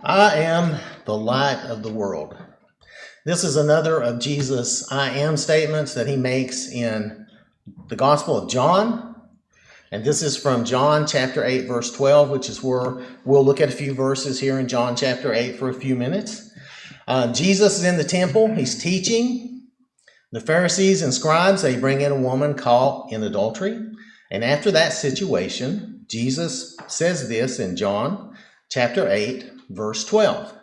I am the light of the world. This is another of Jesus' I am statements that he makes in the Gospel of John. And this is from John chapter 8, verse 12, which is where we'll look at a few verses here in John chapter 8 for a few minutes. Jesus is in the temple. He's teaching. The Pharisees and scribes, they bring in a woman caught in adultery. And after that situation, Jesus says this in John chapter 8, verse 12.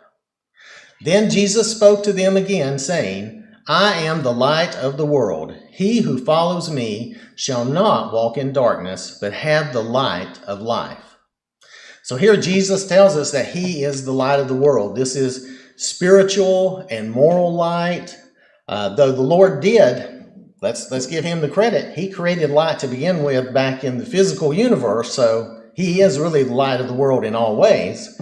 Then Jesus spoke to them again, saying, I am the light of the world. He who follows me shall not walk in darkness, but have the light of life. So here Jesus tells us that he is the light of the world. This is spiritual and moral light. Though the Lord did, let's give him the credit. He created light to begin with back in the physical universe, so he is really the light of the world in all ways.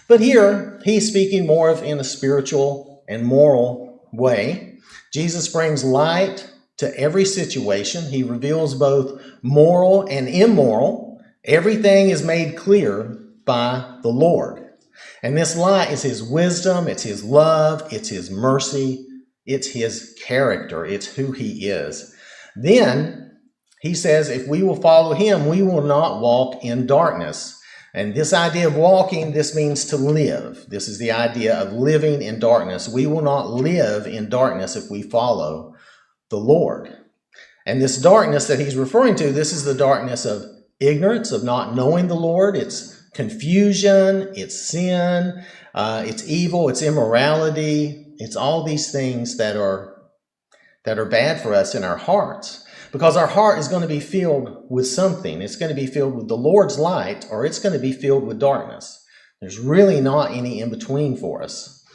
But here, he's speaking more of in a spiritual and moral way. Jesus brings light to every situation. He reveals both moral and immoral. Everything is made clear by the Lord. And this light is his wisdom, it's his love, it's his mercy, it's his character, it's who he is. Then, he says, if we will follow him, we will not walk in darkness. And this idea of walking, this means to live. This is the idea of living in darkness. We will not live in darkness if we follow the Lord. And this darkness that he's referring to, this is the darkness of ignorance, of not knowing the Lord. It's confusion, it's sin, it's evil, it's immorality. It's all these things that are bad for us in our hearts. Because our heart is going to be filled with something. It's going to be filled with the Lord's light, or it's going to be filled with darkness. There's really not any in between for us.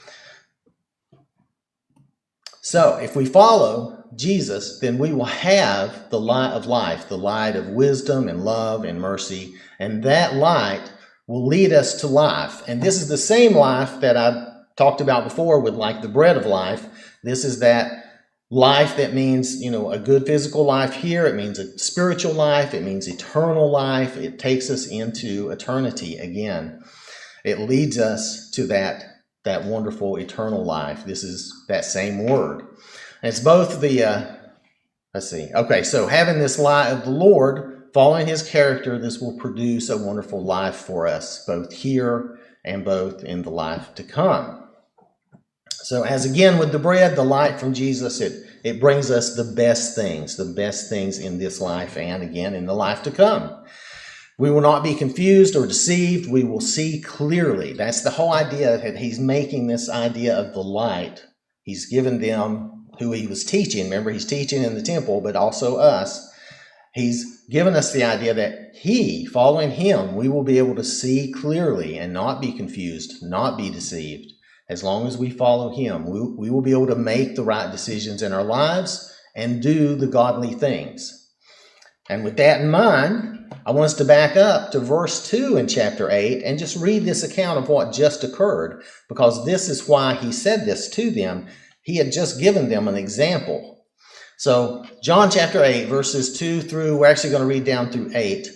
So if we follow Jesus, then we will have the light of life, the light of wisdom and love and mercy. And that light will lead us to life. And this is the same life that I talked about before with like the bread of life. This is that life that means, a good physical life here. It means a spiritual life. It means eternal life. It takes us into eternity again. It leads us to that wonderful eternal life. This is that same word. And it's both the, so having this light of the Lord, following his character, this will produce a wonderful life for us, both here and both in the life to come. So as again with the bread, the light from Jesus, it brings us the best things in this life and again in the life to come. We will not be confused or deceived. We will see clearly. That's the whole idea that he's making this idea of the light. He's given them who he was teaching. Remember, he's teaching in the temple, but also us. He's given us the idea that following him, we will be able to see clearly and not be confused, not be deceived. As long as we follow him, we will be able to make the right decisions in our lives and do the godly things. And with that in mind, I want us to back up to verse 2 in chapter 8 and just read this account of what just occurred, because this is why he said this to them. He had just given them an example. So John chapter 8, verses 2 through, we're actually going to read down through 8.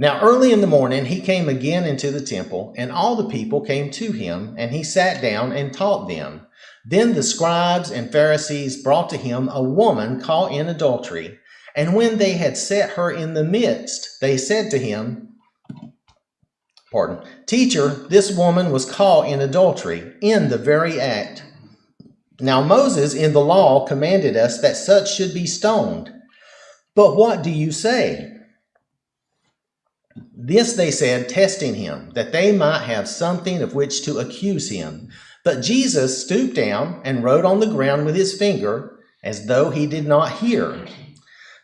Now early in the morning he came again into the temple, and all the people came to him, and he sat down and taught them. Then the scribes and Pharisees brought to him a woman caught in adultery, and when they had set her in the midst, they said to him, Teacher, this woman was caught in adultery, in the very act. Now Moses in the law commanded us that such should be stoned. But what do you say? This they said, testing him, that they might have something of which to accuse him. But Jesus stooped down and wrote on the ground with his finger, as though he did not hear.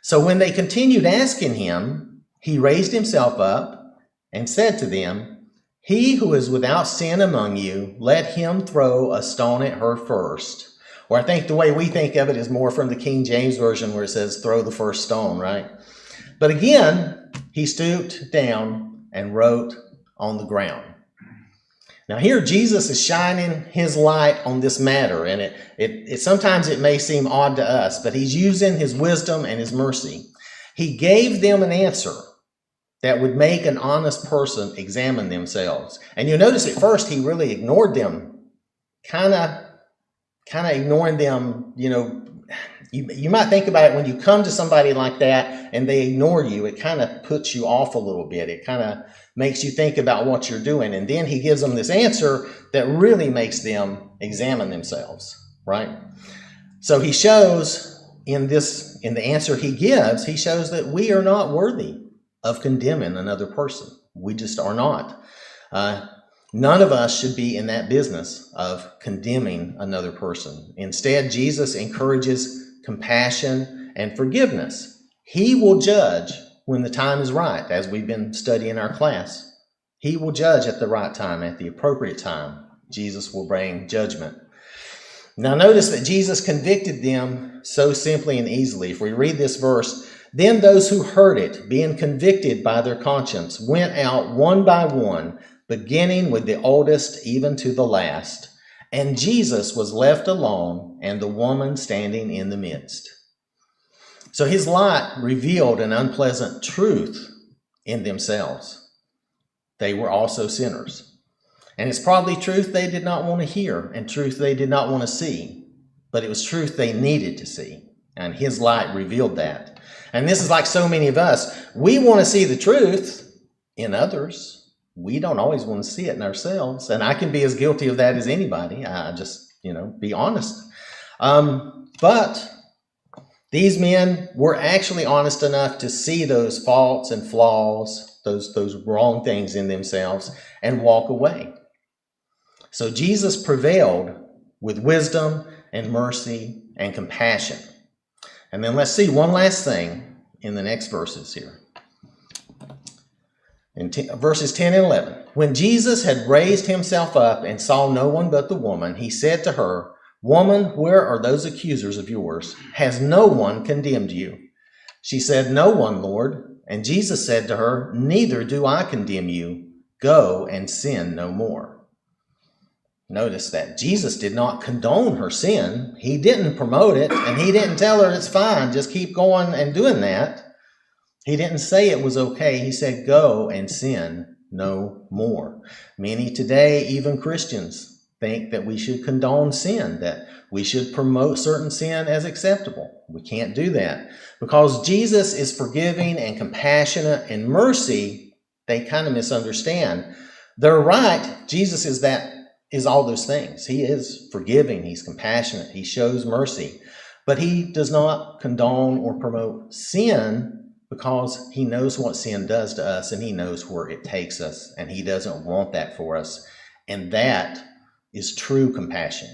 So when they continued asking him, he raised himself up and said to them, He who is without sin among you, let him throw a stone at her first. Or I think the way we think of it is more from the King James Version, where it says, throw the first stone, right? But again, he stooped down and wrote on the ground. Now here Jesus is shining his light on this matter, and it sometimes it may seem odd to us, but he's using his wisdom and his mercy. He gave them an answer that would make an honest person examine themselves. And you'll notice at first he really ignored them, kind of ignoring them. You might think about it when you come to somebody like that and they ignore you, it kind of puts you off a little bit. It kind of makes you think about what you're doing. And then he gives them this answer that really makes them examine themselves, right? So he shows in the answer he gives, he shows that we are not worthy of condemning another person. We just are not. None of us should be in that business of condemning another person. Instead, Jesus encourages compassion and forgiveness. He will judge when the time is right, as we've been studying our class. He will judge at the right time, at the appropriate time. Jesus will bring judgment. Now notice that Jesus convicted them so simply and easily. If we read this verse, then those who heard it, being convicted by their conscience, went out one by one, beginning with the oldest even to the last. And Jesus was left alone, and the woman standing in the midst. So his light revealed an unpleasant truth in themselves. They were also sinners. And it's probably truth they did not want to hear and truth they did not want to see. But it was truth they needed to see. And his light revealed that. And this is like so many of us. We want to see the truth in others. We don't always want to see it in ourselves. And I can be as guilty of that as anybody. I just, be honest. But these men were actually honest enough to see those faults and flaws, those wrong things in themselves, and walk away. So Jesus prevailed with wisdom and mercy and compassion. And then let's see one last thing in the next verses here. In verses 10 and 11. When Jesus had raised himself up and saw no one but the woman, he said to her, "Woman, where are those accusers of yours? Has no one condemned you?" She said, "No one, Lord." And Jesus said to her, "Neither do I condemn you. Go and sin no more." Notice that Jesus did not condone her sin. He didn't promote it, and he didn't tell her it's fine, just keep going and doing that. He didn't say it was okay. He said, go and sin no more. Many today, even Christians, think that we should condone sin, that we should promote certain sin as acceptable. We can't do that. Because Jesus is forgiving and compassionate and mercy, they kind of misunderstand. They're right. Jesus is all those things. He is forgiving. He's compassionate. He shows mercy. But he does not condone or promote sin because he knows what sin does to us and he knows where it takes us, and he doesn't want that for us. And that is true compassion.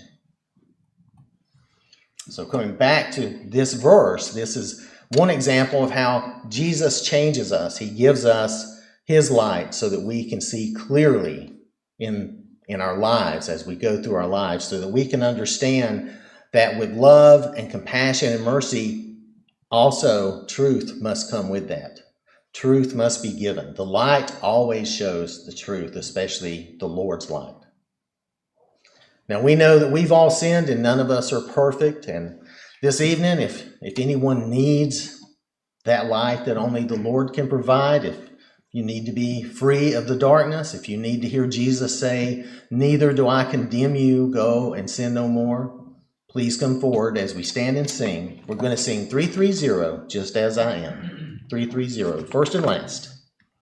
So coming back to this verse, this is one example of how Jesus changes us. He gives us his light so that we can see clearly in our lives as we go through our lives, so that we can understand that with love and compassion and mercy, also truth must come with that. Truth must be given. The light always shows the truth, especially the Lord's light. Now we know that we've all sinned and none of us are perfect. And this evening, if anyone needs that light that only the Lord can provide, if you need to be free of the darkness, if you need to hear Jesus say, "Neither do I condemn you, go and sin no more," please come forward as we stand and sing. We're going to sing 330, Just As I Am. 330, first and last.